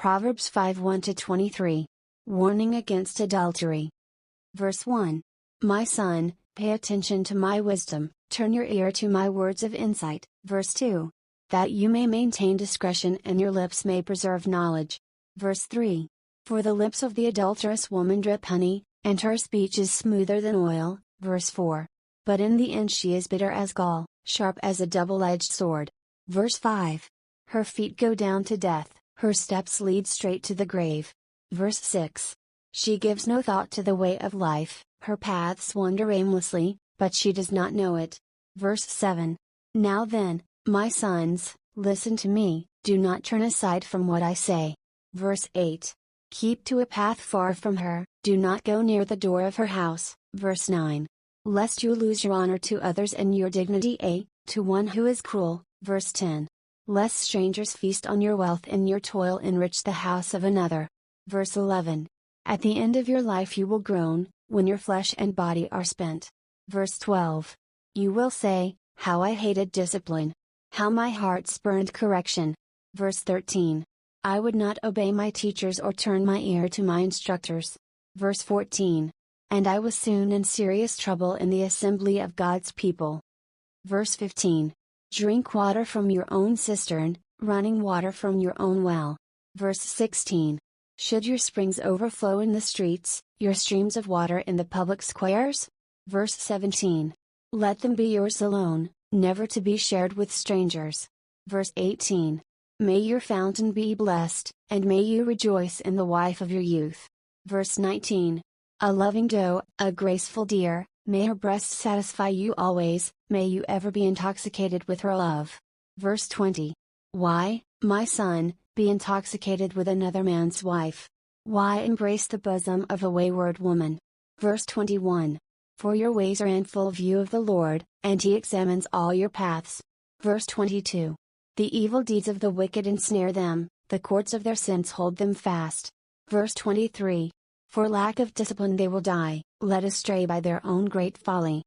Proverbs 5:1-23. Warning against adultery. Verse 1. My son, pay attention to my wisdom, turn your ear to my words of insight. Verse 2. That you may maintain discretion and your lips may preserve knowledge. Verse 3. For the lips of the adulterous woman drip honey, and her speech is smoother than oil. Verse 4. But in the end she is bitter as gall, sharp as a double-edged sword. Verse 5. Her feet go down to death, her steps lead straight to the grave. Verse 6. She gives no thought to the way of life, her paths wander aimlessly, but she does not know it. Verse 7. Now then, my sons, listen to me, do not turn aside from what I say. Verse 8. Keep to a path far from her, do not go near the door of her house. Verse 9. Lest you lose your honor to others and your dignity to one who is cruel. Verse 10. Lest strangers feast on your wealth and your toil enrich the house of another. Verse 11. At the end of your life you will groan, when your flesh and body are spent. Verse 12. You will say, how I hated discipline. How my heart spurned correction. Verse 13. I would not obey my teachers or turn my ear to my instructors. Verse 14. And I was soon in serious trouble in the assembly of God's people. Verse 15. Drink water from your own cistern, running water from your own well. Verse 16. Should your springs overflow in the streets, your streams of water in the public squares? Verse 17. Let them be yours alone, never to be shared with strangers. Verse 18. May your fountain be blessed, and may you rejoice in the wife of your youth. Verse 19. A loving doe, a graceful deer, may her breast satisfy you always, may you ever be intoxicated with her love. Verse 20. Why, my son, be intoxicated with another man's wife? Why embrace the bosom of a wayward woman? Verse 21. For your ways are in full view of the Lord, and He examines all your paths. Verse 22. The evil deeds of the wicked ensnare them, the cords of their sins hold them fast. Verse 23. For lack of discipline they will die, led astray by their own great folly.